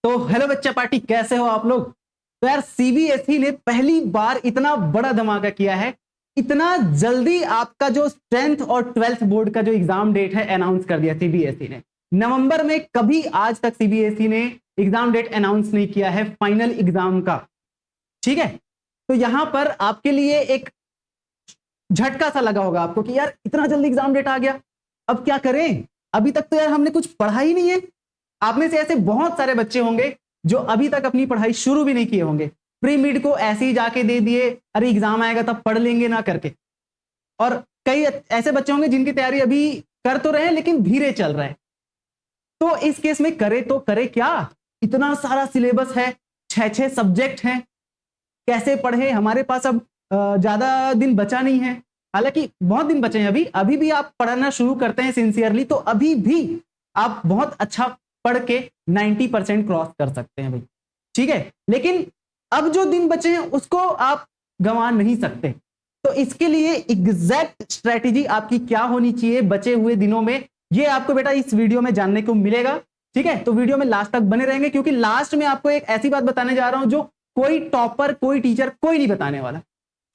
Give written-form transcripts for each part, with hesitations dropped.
तो हेलो बच्चा पार्टी, कैसे हो आप लोग। तो यार सीबीएसई ने पहली बार इतना बड़ा धमाका किया है। इतना जल्दी आपका जो 10th और 12th बोर्ड का जो एग्जाम डेट है अनाउंस कर दिया सीबीएसई ने। नवंबर में कभी आज तक सीबीएसई ने एग्जाम डेट अनाउंस नहीं किया है फाइनल एग्जाम का। ठीक है, तो यहां पर आपके लिए एक झटका सा लगा होगा आपको कि यार इतना जल्दी एग्जाम डेट आ गया, अब क्या करें। अभी तक तो यार हमने कुछ पढ़ा ही नहीं है। आप में से ऐसे बहुत सारे बच्चे होंगे जो अभी तक अपनी पढ़ाई शुरू भी नहीं किए होंगे, प्री मिड को ऐसे ही जाके दे दिए, अरे एग्जाम आएगा तब पढ़ लेंगे ना करके। और कई ऐसे बच्चे होंगे जिनकी तैयारी अभी कर तो रहे हैं लेकिन धीरे चल रहा है। तो इस केस में करे तो करे क्या, इतना सारा सिलेबस है, 6 सब्जेक्ट हैं, कैसे पढ़े। हमारे पास अब ज्यादा दिन बचा नहीं है, हालांकि बहुत दिन बचे हैं। अभी भी आप पढ़ना शुरू करते हैं सिंसियरली तो अभी भी आप बहुत अच्छा पढ़ के 90% क्रॉस कर सकते हैं भाई। ठीक है, लेकिन अब जो दिन बचे हैं उसको आप गंवा नहीं सकते। तो इसके लिए एग्जैक्ट स्ट्रेटेजी आपकी क्या होनी चाहिए बचे हुए दिनों में, ये आपको बेटा इस वीडियो में जानने को मिलेगा। ठीक है, तो वीडियो में लास्ट तक बने रहेंगे क्योंकि लास्ट में आपको एक ऐसी बात बताने जा रहा हूं जो कोई टॉपर, कोई टीचर, कोई नहीं बताने वाला।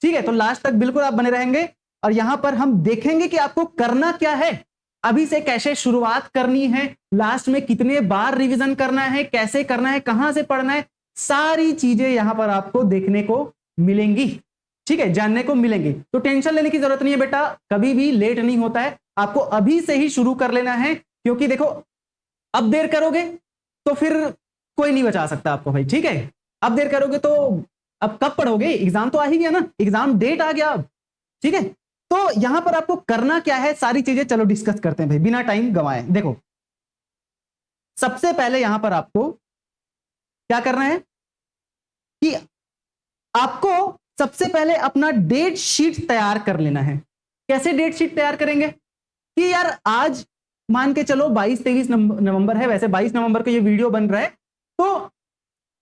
ठीक है, तो लास्ट तक बिल्कुल आप बने रहेंगे और यहां पर हम देखेंगे कि आपको करना क्या है, अभी से कैसे शुरुआत करनी है, लास्ट में कितने बार रिवीजन करना है, कैसे करना है, कहां से पढ़ना है, सारी चीजें यहां पर आपको देखने को मिलेंगी। ठीक है, जानने को मिलेंगी। तो टेंशन लेने की जरूरत नहीं है बेटा, कभी भी लेट नहीं होता है, आपको अभी से ही शुरू कर लेना है। क्योंकि देखो अब देर करोगे तो फिर कोई नहीं बचा सकता आपको भाई। ठीक है, अब देर करोगे तो अब कब पढ़ोगे, एग्जाम तो आ ही गया ना, एग्जाम डेट आ गया अब। ठीक है, तो यहां पर आपको करना क्या है, सारी चीजें चलो डिस्कस करते हैं भाई बिना टाइम गंवाए। देखो सबसे पहले यहां पर आपको क्या करना है कि आपको सबसे पहले अपना डेट शीट तैयार कर लेना है। कैसे डेट शीट तैयार करेंगे कि यार आज मान के चलो 22-23 नवंबर है, वैसे 22 नवंबर को ये वीडियो बन रहा है, तो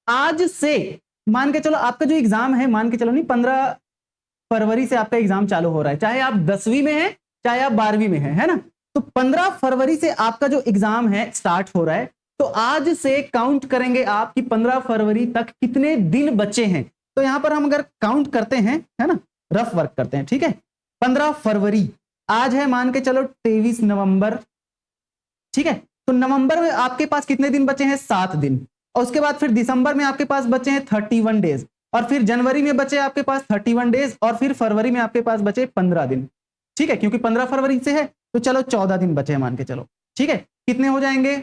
आज से मान के चलो आपका जो एग्जाम है, मान के चलो नहीं 15 फरवरी से आपका एग्जाम चालू हो रहा है, चाहे आप 10वीं में हैं चाहे आप 12वीं में हैं, है ना। तो 15 फरवरी से आपका जो एग्जाम है स्टार्ट हो रहा है, तो आज से काउंट करेंगे आप कि 15 फरवरी तक कितने दिन बचे हैं। तो यहां पर हम अगर काउंट करते हैं, है ना, रफ वर्क करते हैं। ठीक है, 15 फरवरी आज है, मान के चलो 23 नवंबर। ठीक है, तो नवंबर में आपके पास कितने दिन बचे हैं, 7 दिन। और उसके बाद फिर दिसंबर में आपके पास बचे हैं 31 डेज, और फिर जनवरी में बचे आपके पास 31 डेज, और फिर फरवरी में आपके पास बचे 15 दिन। ठीक है, क्योंकि 15 फरवरी से है तो चलो 14 दिन बचे हैं मान के चलो। ठीक है, कितने हो जाएंगे,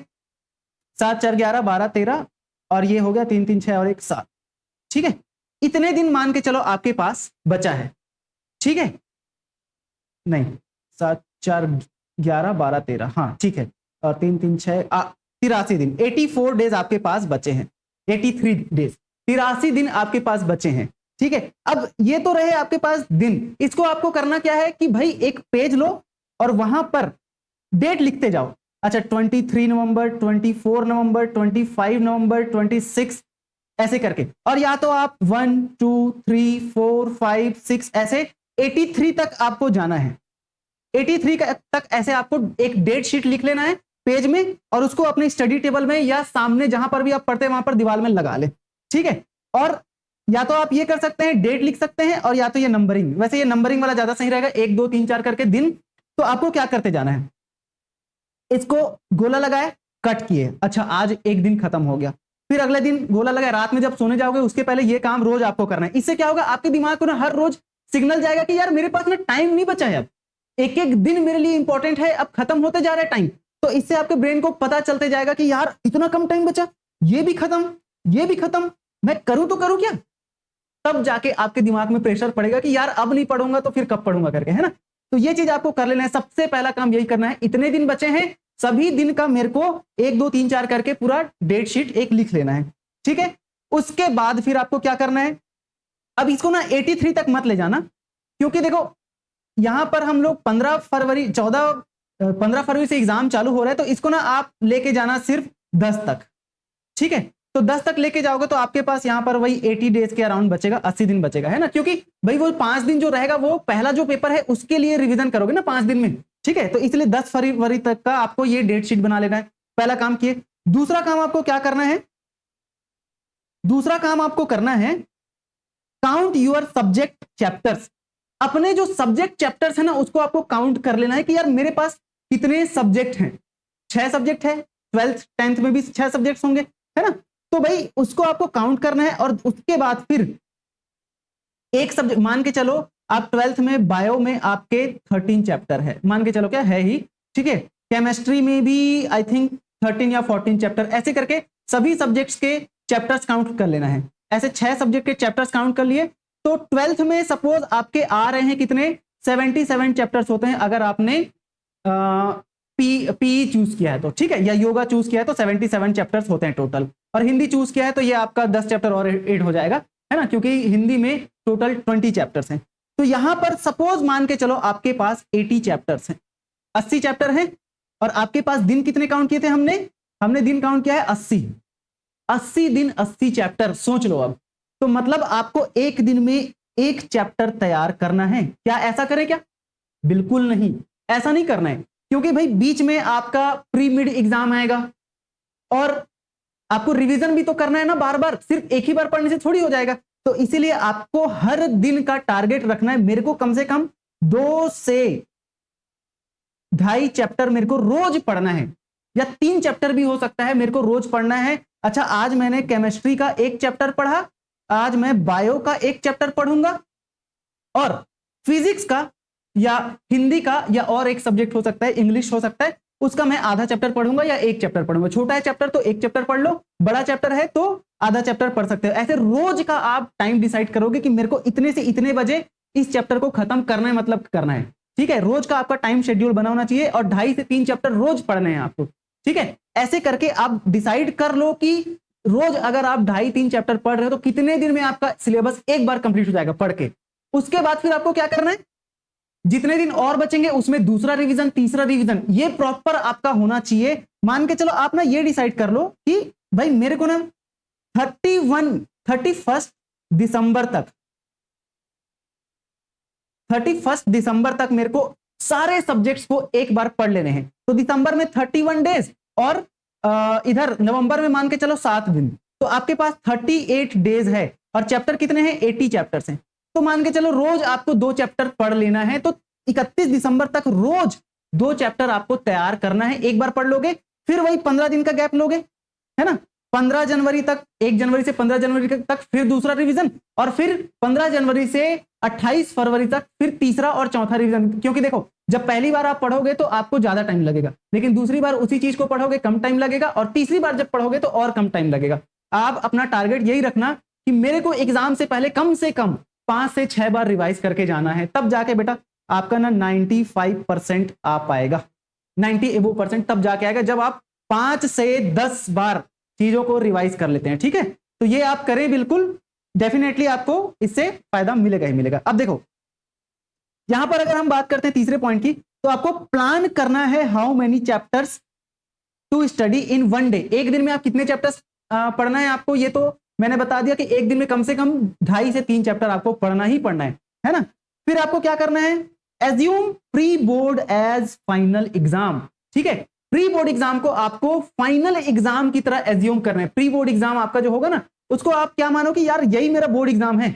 7 4 11 12 13, और ये हो गया 3 3 6 और 1 7। ठीक है, इतने दिन मान के चलो आपके पास बचा है। ठीक है, नहीं 7 4 11 12 13, हाँ ठीक है, और 3 3 6 83 दिन, 84 डेज आपके पास बचे हैं, 83 डेज, 83 दिन आपके पास बचे हैं। ठीक है, अब ये तो रहे आपके पास दिन, इसको आपको करना क्या है कि भाई एक पेज लो और वहां पर डेट लिखते जाओ। अच्छा 23 नवंबर, 24 नवंबर, 25 नवंबर, 26 ऐसे करके, और या तो आप 1 2 3 4 5 6 ऐसे 83 तक आपको जाना है। 83 तक ऐसे आपको एक डेट शीट लिख लेना है पेज में, और उसको अपने स्टडी टेबल में या सामने जहां पर भी आप पढ़ते हैं वहां पर दीवार में लगा ले। ठीक है, और या तो आप ये कर सकते हैं, डेट लिख सकते हैं, और या तो ये नंबरिंग, वैसे ये नंबरिंग वाला ज्यादा सही रहेगा, 1 2 3 4 करके दिन। तो आपको क्या करते जाना है, इसको गोला लगाए, कट किए, अच्छा आज एक दिन खत्म हो गया, फिर अगले दिन गोला लगाए, रात में जब सोने जाओगे उसके पहले ये काम रोज आपको करना है। इससे क्या होगा, आपके दिमाग को ना हर रोज सिग्नल जाएगा कि यार मेरे पास ना टाइम नहीं बचा है, अब एक एक दिन मेरे लिए इंपॉर्टेंट है, अब खत्म होते जा रहा है टाइम। तो इससे आपके ब्रेन को पता चलते जाएगा कि यार इतना कम टाइम बचा, ये भी खत्म, ये भी खत्म, मैं करूं तो करूं क्या। तब जाके आपके दिमाग में प्रेशर पड़ेगा कि यार अब नहीं पढ़ूंगा तो फिर कब पढ़ूंगा करके, है ना। तो ये चीज आपको कर लेना है, सबसे पहला काम यही करना है। इतने दिन बचे हैं, सभी दिन का मेरे को 1 2 3 4 करके पूरा डेट शीट एक लिख लेना है। ठीक है, उसके बाद फिर आपको क्या करना है, अब इसको ना 83 तक मत ले जाना, क्योंकि देखो यहां पर हम लोग 15 फरवरी से एग्जाम चालू हो रहा है, तो इसको ना आप लेके जाना सिर्फ 10 तक। ठीक है, तो 10 तक लेके जाओगे तो आपके पास यहां पर वही 80 डेज के अराउंड बचेगा, 80 दिन बचेगा, है ना। क्योंकि भाई वो 5 दिन जो रहेगा वो पहला जो पेपर है उसके लिए रिवीजन करोगे ना 5 दिन में। ठीक है, तो इसलिए 10 फरवरी तक का आपको ये डेट शीट बना लेना है, पहला काम किए। दूसरा काम आपको क्या करना है, दूसरा काम आपको करना है, काउंट योर सब्जेक्ट चैप्टर्स। अपने जो सब्जेक्ट चैप्टर्स है ना उसको आपको काउंट कर लेना है कि यार मेरे पास कितने सब्जेक्ट हैं। 6 सब्जेक्ट है, 12th 10th में भी 6 सब्जेक्ट होंगे, है ना। तो भाई उसको आपको काउंट करना है और उसके बाद फिर एक सब्जेक्ट मान के चलो आप 12th में बायो में आपके 13 चैप्टर है, मान के चलो क्या है ही, ठीक है। केमिस्ट्री में भी आई थिंक 13 या 14 चैप्टर, ऐसे करके सभी सब्जेक्ट्स के चैप्टर्स काउंट कर लेना है। ऐसे 6 सब्जेक्ट के चैप्टर्स काउंट कर लिए तो 12th में सपोज आपके आ रहे हैं कितने, 77 चैप्टर्स होते हैं अगर आपने पी चूज किया है तो, ठीक है, या योगा चूज किया है तो 77 चैप्टर्स होते हैं टोटल। और हिंदी चूज किया है तो ये आपका 10 चैप्टर और ऐड हो जाएगा, है ना, क्योंकि हिंदी में टोटल 20 चैप्टर्स हैं। तो यहां पर सपोज मान के चलो आपके पास 80 चैप्टर्स हैं, 80 चैप्टर हैं और आपके पास दिन कितने काउंट किए थे हमने दिन काउंट किया है 80 दिन 80 चैप्टर। सोच लो अब, तो मतलब आपको एक दिन में एक चैप्टर तैयार करना है। क्या ऐसा करें क्या? बिल्कुल नहीं, ऐसा नहीं करना है, क्योंकि भाई बीच में आपका प्री मिड एग्जाम आएगा और आपको रिवीजन भी तो करना है ना, बार बार सिर्फ एक ही बार पढ़ने से थोड़ी हो जाएगा। तो इसीलिए आपको हर दिन का टारगेट रखना है, मेरे को कम से कम 2 से 2.5 चैप्टर मेरे को रोज पढ़ना है, या 3 चैप्टर भी हो सकता है, मेरे को रोज पढ़ना है। अच्छा, आज मैंने केमिस्ट्री का 1 चैप्टर पढ़ा, आज मैं बायो का 1 चैप्टर पढ़ूंगा और फिजिक्स का या हिंदी का या और एक सब्जेक्ट हो सकता है, इंग्लिश हो सकता है, उसका मैं आधा चैप्टर पढ़ूंगा या 1 चैप्टर पढ़ूंगा। छोटा है चैप्टर तो 1 चैप्टर पढ़ लो, बड़ा चैप्टर है तो आधा चैप्टर पढ़ सकते हो। ऐसे रोज का आप टाइम डिसाइड करोगे कि मेरे को इतने से इतने बजे इस चैप्टर को खत्म करना है, मतलब करना है, ठीक है। रोज का आपका टाइम शेड्यूल बना होना चाहिए और 2.5 से 3 चैप्टर रोज पढ़ने हैं आपको, ठीक है। ऐसे करके आप डिसाइड कर लो कि रोज अगर आप 2.5-3 चैप्टर पढ़ रहे हो तो कितने दिन में आपका सिलेबस एक बार कंप्लीट हो जाएगा पढ़ के। उसके बाद फिर आपको क्या करना है, जितने दिन और बचेंगे उसमें दूसरा रिवीजन, तीसरा रिवीजन, ये प्रॉपर आपका होना चाहिए। मान के चलो आप ना ये डिसाइड कर लो कि भाई मेरे को ना 31 दिसंबर तक मेरे को सारे सब्जेक्ट्स को एक बार पढ़ लेने हैं। तो दिसंबर में 31 डेज और इधर नवंबर में मान के चलो 7 दिन, तो आपके पास 38 डेज है और चैप्टर कितने हैं, 80 चैप्टर्स हैं। तो मान के चलो रोज आपको 2 चैप्टर पढ़ लेना है, तो 31 दिसंबर तक रोज 2 चैप्टर आपको तैयार करना है। एक बार पढ़ लोगे, फिर वही 15 दिन का गैप लोगे, है ना, 15 जनवरी तक, 1 जनवरी से 15 जनवरी तक फिर दूसरा रिवीजन, और फिर 15 जनवरी से 28 फरवरी तक फिर तीसरा और चौथा रिवीजन। क्योंकि देखो, जब पहली बार आप पढ़ोगे तो आपको ज्यादा टाइम लगेगा, लेकिन दूसरी बार उसी चीज को पढ़ोगे कम टाइम लगेगा, और तीसरी बार जब पढ़ोगे तो और कम टाइम लगेगा। आप अपना टारगेट यही रखना कि मेरे को एग्जाम से पहले कम से कम 5 से 6 बार रिवाइज करके जाना है, तब जाके बेटा आपका ना 95% आ पाएगा, 90% तब जाके आएगा जब आप 5 से 10 बार चीजों को रिवाइज कर लेते हैं, ठीक है। तो ये आप करें, बिल्कुल डेफिनेटली आपको इससे फायदा मिलेगा ही मिलेगा। अब देखो यहां पर अगर हम बात करते हैं तीसरे पॉइंट की, तो आपको प्लान करना है how many chapters to study in 1 day. एक दिन में आप कितने चैप्टर्स पढ़ना है आपको, ये तो मैंने बता दिया कि एक दिन में कम से कम 2.5 से 3 चैप्टर आपको पढ़ना ही पढ़ना है ना। फिर आपको क्या करना है, assume pre board as final exam, ठीक है। प्री बोर्ड एग्जाम को आपको फाइनल एग्जाम की तरह एज्यूम करना है। प्री बोर्ड एग्जाम आपका जो होगा ना, उसको आप क्या मानो कि यार यही मेरा बोर्ड एग्जाम है,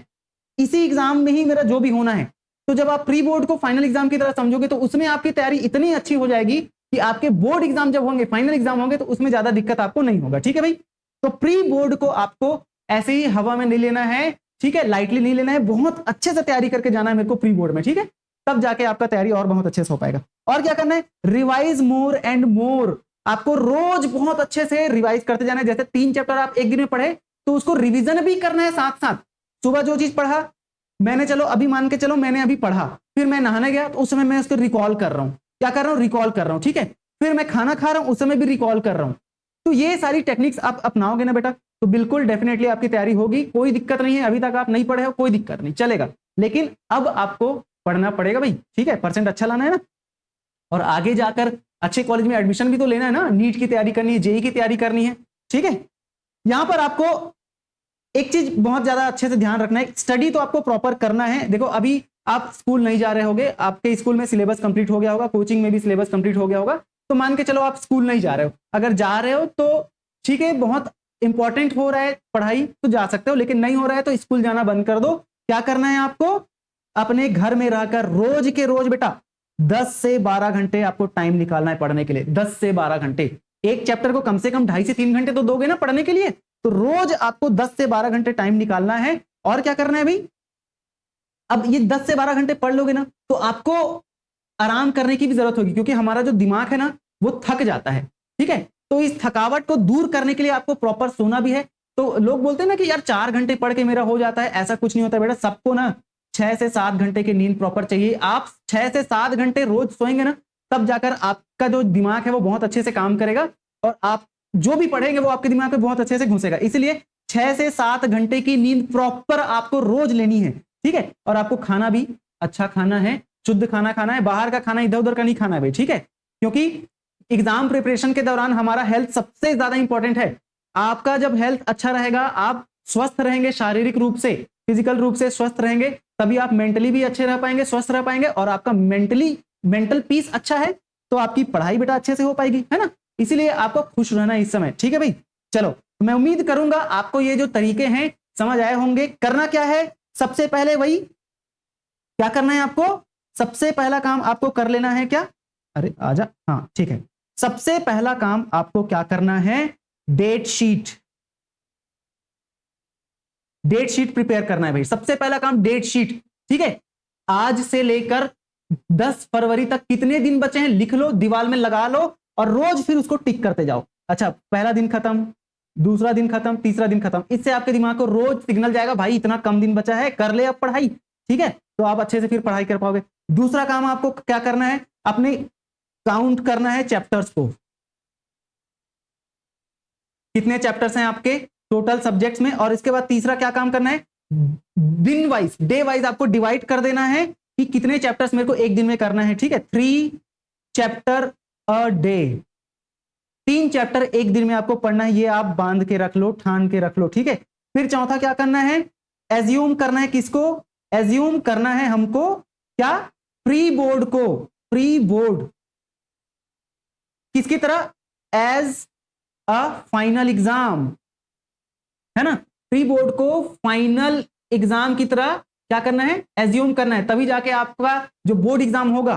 इसी एग्जाम में ही मेरा जो भी होना है। तो जब आप प्री बोर्ड को फाइनल एग्जाम की तरह समझोगे तो उसमें आपकी तैयारी इतनी अच्छी हो जाएगी कि आपके बोर्ड एग्जाम जब होंगे, फाइनल एग्जाम होंगे, तो उसमें ज्यादा दिक्कत आपको नहीं होगा, ठीक है भाई। तो प्री बोर्ड को आपको ऐसे ही हवा में नहीं लेना है, ठीक है, लाइटली नहीं लेना है, बहुत अच्छे से तैयारी करके जाना है मेरे को प्री बोर्ड में, ठीक है। तब जाके आपका तैयारी और बहुत अच्छे से हो पाएगा। और क्या करना है, रिवाइज मोर एंड मोर। आपको रोज बहुत अच्छे से रिवाइज करते जाना है। जैसे 3 चैप्टर आप एक दिन में पढ़े तो उसको रिवीजन भी करना है साथ साथ। सुबह जो चीज पढ़ा मैंने, चलो अभी मान के चलो मैंने अभी पढ़ा, फिर मैं नहाने गया तो उस समय मैं उसको रिकॉल कर रहा हूं, क्या कर रहा हूं, रिकॉल कर रहा हूं, ठीक है। फिर मैं खाना खा रहा हूं, उस समय भी रिकॉल कर रहा हूं। तो ये सारी टेक्निक्स आप अपनाओगे ना बेटा, तो बिल्कुल डेफिनेटली आपकी तैयारी होगी, कोई दिक्कत नहीं है। अभी तक आप नहीं पढ़े हो, कोई दिक्कत नहीं, चलेगा, लेकिन अब आपको पढ़ना पड़ेगा भाई, ठीक है। परसेंट अच्छा लाना है ना, और आगे जाकर अच्छे कॉलेज में एडमिशन भी तो लेना है ना, नीट की तैयारी करनी है, जेई की तैयारी करनी है, ठीक है। यहां पर आपको एक चीज बहुत ज्यादा अच्छे से ध्यान रखना है, स्टडी तो आपको प्रॉपर करना है। देखो अभी आप स्कूल नहीं जा रहे होगे, आपके स्कूल में सिलेबस कंप्लीट हो गया होगा, कोचिंग में भी सिलेबस कंप्लीट हो गया होगा, तो मान के चलो आप स्कूल नहीं जा रहे हो, अगर जा रहे हो तो ठीक है, बहुत इंपॉर्टेंट हो रहा है पढ़ाई तो जा सकते हो, लेकिन नहीं हो रहा है तो स्कूल जाना बंद कर दो। क्या करना है आपको, अपने घर में रहकर रोज के रोज बेटा 10 से 12 घंटे आपको टाइम निकालना है पढ़ने के लिए। 10 से 12 घंटे, एक चैप्टर को कम से कम 2.5 से 3 घंटे तो दोगे ना पढ़ने के लिए, तो रोज आपको 10 से 12 घंटे टाइम निकालना है। और क्या करना है भाई, अब ये 10 से 12 घंटे पढ़ लोगे ना तो आपको आराम करने की भी जरूरत होगी, क्योंकि हमारा जो दिमाग है ना वो थक जाता है, ठीक है। तो इस थकावट को दूर करने के लिए आपको प्रॉपर सोना भी है। तो लोग बोलते हैं ना कि यार 4 घंटे पढ़ के मेरा हो जाता है, ऐसा कुछ नहीं होता बेटा। सबको ना 6 से 7 घंटे की नींद प्रॉपर चाहिए। आप 6 से 7 घंटे रोज सोएंगे ना, तब जाकर आपका जो दिमाग है वो बहुत अच्छे से काम करेगा, और आप जो भी पढ़ेंगे वो आपके दिमाग में बहुत अच्छे से घुसेगा। इसलिए 6 से 7 घंटे की नींद प्रॉपर आपको रोज लेनी है, ठीक है। और आपको खाना भी अच्छा खाना है, शुद्ध खाना खाना है, बाहर का खाना इधर उधर का नहीं खाना है भाई, ठीक है। क्योंकि एग्जाम प्रिपरेशन के दौरान हमारा हेल्थ सबसे ज्यादा इंपॉर्टेंट है। आपका जब हेल्थ अच्छा रहेगा, आप स्वस्थ रहेंगे शारीरिक रूप से, फिजिकल रूप से स्वस्थ रहेंगे, तभी आप मेंटली भी अच्छे रह पाएंगे, स्वस्थ रह पाएंगे। और आपका मेंटल पीस अच्छा है तो आपकी पढ़ाई बेटा अच्छे से हो पाएगी, है ना। इसीलिए आपको खुश रहना है इस समय, ठीक है भाई। चलो, मैं उम्मीद करूंगा आपको ये जो तरीके हैं समझ आए होंगे। करना क्या है, सबसे पहले वही क्या करना है आपको, सबसे पहला काम आपको कर लेना है क्या, अरे आजा, हाँ ठीक है। सबसे पहला काम आपको क्या करना है, डेट शीट प्रिपेयर करना है भाई। सबसे पहला काम डेट शीट, ठीक है। आज से लेकर 10 फरवरी तक कितने दिन बचे हैं लिख लो, दीवार में लगा लो, और रोज फिर उसको टिक करते जाओ। अच्छा, पहला दिन खत्म, दूसरा दिन खत्म, तीसरा दिन खत्म। इससे आपके दिमाग को रोज सिग्नल जाएगा भाई इतना कम दिन बचा है, कर ले अब पढ़ाई, ठीक है। तो आप अच्छे से फिर पढ़ाई कर पाओगे। दूसरा काम आपको क्या करना है, अपने काउंट करना है चैप्टर्स को, कितने चैप्टर्स हैं आपके टोटल सब्जेक्ट्स में। और इसके बाद तीसरा क्या काम करना है, दिन वाइज, डे वाइज आपको डिवाइड कर देना है कि कितने चैप्टर्स मेरे को एक दिन में करना है, ठीक है। 3 चैप्टर अ डे, 3 चैप्टर एक दिन में आपको पढ़ना है। ये आप बांध के रख लो, ठान के रख लो, ठीक है। फिर चौथा क्या करना है, एज्यूम करना है, किसको एज्यूम करना है हमको, क्या, प्री बोर्ड को, प्री बोर्ड किसकी तरह, एज अ फाइनल एग्जाम, है ना। प्री बोर्ड को फाइनल एग्जाम की तरह क्या करना है, एज्यूम करना है। तभी जाके आपका जो बोर्ड एग्जाम होगा,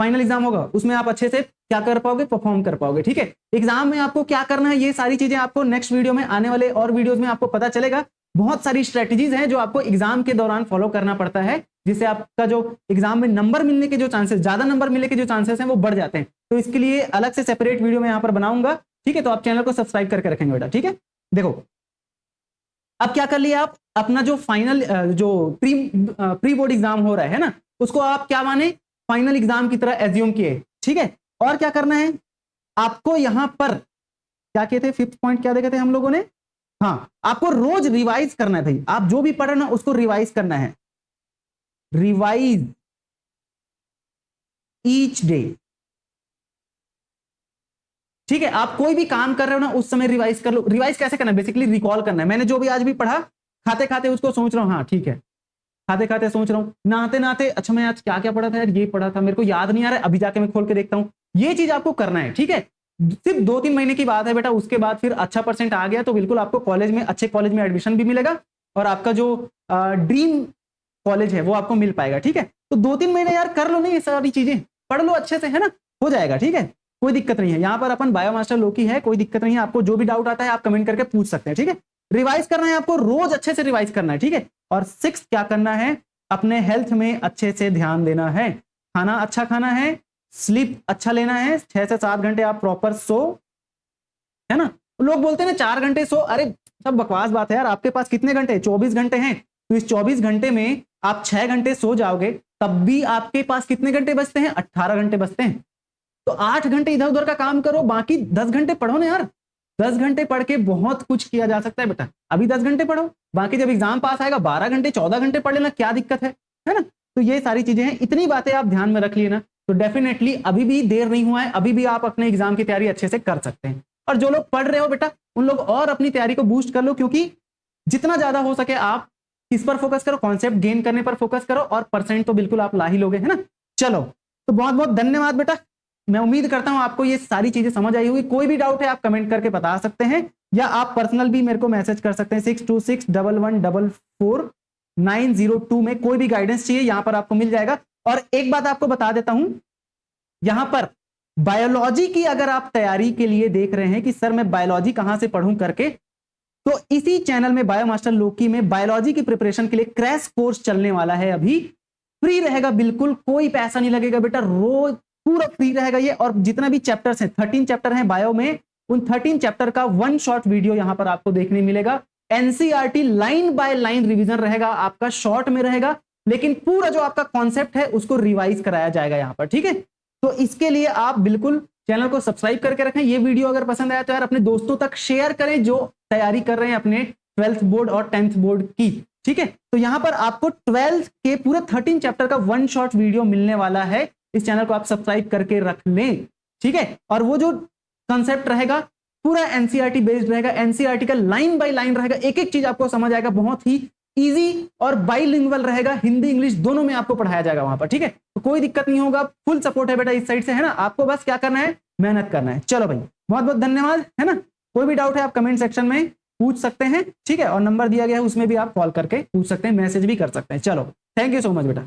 फाइनल एग्जाम होगा, उसमें आप अच्छे से क्या कर पाओगे, परफॉर्म कर पाओगे, ठीक है। एग्जाम में आपको क्या करना है, ये सारी चीजें आपको नेक्स्ट वीडियो में, आने वाले और वीडियोस में आपको पता चलेगा। बहुत सारी स्ट्रेटेजीज हैं जो आपको एग्जाम के दौरान फॉलो करना पड़ता है, जिससे आपका जो एग्जाम में नंबर मिलने के जो चांसेस, ज्यादा नंबर मिलने के जो चांसेस हैं वो बढ़ जाते हैं। तो इसके लिए अलग से सेपरेट वीडियो में यहाँ पर बनाऊंगा, ठीक है। तो आप चैनल को सब्सक्राइब करके रखेंगे बेटा, ठीक है। देखो, अब क्या कर लिया आप, अपना जो फाइनल जो प्री बोर्ड एग्जाम हो रहा है ना, उसको आप क्या माने, फाइनल एग्जाम की तरह एज्यूम किए, ठीक है। और क्या करना है आपको, यहां पर क्या किए थे, 5th पॉइंट क्या देखे थे हम लोगों ने, हाँ, आपको रोज रिवाइज करना है भाई। आप जो भी पढ़ रहे ना उसको रिवाइज करना है, रिवाइज ईच डे, ठीक है। आप कोई भी काम कर रहे हो ना उस समय रिवाइज कर लो। रिवाइज कैसे करना है, बेसिकली रिकॉल करना है। मैंने जो भी आज भी पढ़ा, खाते खाते उसको सोच रहा हूं, हाँ ठीक है, खाते खाते सोच रहा हूं, नहाते नहाते, अच्छा मैं आज क्या क्या पढ़ा था यार, ये पढ़ा था, मेरे को याद नहीं आ रहा है, अभी जाके मैं खोल के देखता हूं। ये चीज आपको करना है, ठीक है। सिर्फ 2-3 महीने की बात है बेटा, उसके बाद फिर अच्छा परसेंट आ गया तो बिल्कुल आपको कॉलेज में, अच्छे कॉलेज में एडमिशन भी मिलेगा, और आपका जो ड्रीम कॉलेज है वो आपको मिल पाएगा, ठीक है। तो 2-3 महीने यार कर लो नहीं, ये सारी चीजें पढ़ लो अच्छे से, है ना, हो जाएगा, ठीक है। कोई दिक्कत नहीं है। यहाँ पर अपन बायोमास्टर लोकी है, कोई दिक्कत नहीं है। आपको जो भी डाउट आता है आप कमेंट करके पूछ सकते हैं, ठीक है। रिवाइज करना है आपको, रोज अच्छे से रिवाइज करना है, ठीक है। और 6 क्या करना है, अपने हेल्थ में अच्छे से ध्यान देना है, खाना अच्छा खाना है, स्लीप अच्छा लेना है, 6 से 7 घंटे आप प्रॉपर सो, है ना। लोग बोलते हैं ना 4 घंटे सो, अरे सब बकवास बात है यार। आपके पास कितने घंटे, 24 घंटे हैं, तो इस 24 घंटे में आप 6 घंटे सो जाओगे, तब भी आपके पास कितने घंटे बचते हैं, 18 घंटे बचते हैं। तो 8 घंटे इधर उधर का काम करो, बाकी 10 घंटे पढ़ो ना यार। 10 घंटे पढ़ के बहुत कुछ किया जा सकता है बेटा। अभी 10 घंटे पढ़ो, बाकी जब एग्जाम पास आएगा 12 घंटे 14 घंटे पढ़ लेना, क्या दिक्कत है ना। तो ये सारी चीजें हैं, इतनी बातें आप ध्यान में रख लिए ना, तो डेफिनेटली अभी भी देर नहीं हुआ है, अभी भी आप अपने एग्जाम की तैयारी अच्छे से कर सकते हैं। और जो लोग पढ़ रहे हो बेटा, उन लोग और अपनी तैयारी को बूस्ट कर लो, क्योंकि जितना ज्यादा हो सके आप इस पर फोकस करो, कॉन्सेप्ट गेन करने पर फोकस करो, और परसेंट तो बिल्कुल आप ला ही लोगे, है ना। चलो, तो बहुत बहुत धन्यवाद बेटा। मैं उम्मीद करता हूं आपको ये सारी चीजें समझ आई होगी। कोई भी डाउट है आप कमेंट करके बता सकते हैं। या आप पर्सनल भी मेरे को मैसेज कर सकते हैं 626111444902 में। कोई भी गाइडेंस चाहिए यहां पर आपको मिल जाएगा। और एक बात आपको बता देता हूं, यहां पर बायोलॉजी की अगर आप तैयारी के लिए देख रहे हैं कि सर मैं बायोलॉजी कहां से पढ़ूं करके, तो इसी चैनल में बायोमास्टर लोकी में बायोलॉजी की प्रिपरेशन के लिए क्रैश कोर्स चलने वाला है। अभी फ्री रहेगा, बिल्कुल कोई पैसा नहीं लगेगा बेटा, रोज पूरा फ्री रहेगा ये। और जितना भी चैप्टर्स हैं, 13 चैप्टर हैं बायो में, उन 13 चैप्टर का 1 शॉर्ट वीडियो यहां पर आपको देखने मिलेगा। NCERT line by line revision रहेगा आपका, शॉर्ट में रहेगा, लेकिन पूरा जो आपका कॉन्सेप्ट है उसको रिवाइज कराया जाएगा यहां पर, ठीक है। तो इसके लिए आप बिल्कुल चैनल को सब्सक्राइब करके रखें। ये वीडियो अगर पसंद आया तो यार अपने दोस्तों तक शेयर करें जो तैयारी कर रहे हैं अपने 12th बोर्ड और 10th बोर्ड की, ठीक है। तो यहां पर आपको 12th के पूरे 13 चैप्टर का 1 शॉर्ट वीडियो मिलने वाला है। इस चैनल को आप सब्सक्राइब करके रख लें, ठीक है। और वो जो कॉन्सेप्ट रहेगा पूरा एनसीईआरटी बेस्ड रहेगा, एनसीईआरटी का लाइन बाय लाइन रहेगा, एक एक चीज आपको समझ आएगा, बहुत ही इजी और बाइलिंगुअल रहेगा, हिंदी इंग्लिश दोनों में आपको पढ़ाया जाएगा वहां पर, ठीक है। तो कोई दिक्कत नहीं होगा, फुल सपोर्ट है बेटा इस साइड से, है ना। आपको बस क्या करना है, मेहनत करना है। चलो भाई, बहुत बहुत धन्यवाद, है ना। कोई भी डाउट है आप कमेंट सेक्शन में पूछ सकते हैं, ठीक है। और नंबर दिया गया है उसमें भी आप कॉल करके पूछ सकते हैं, मैसेज भी कर सकते हैं। चलो, थैंक यू सो मच बेटा।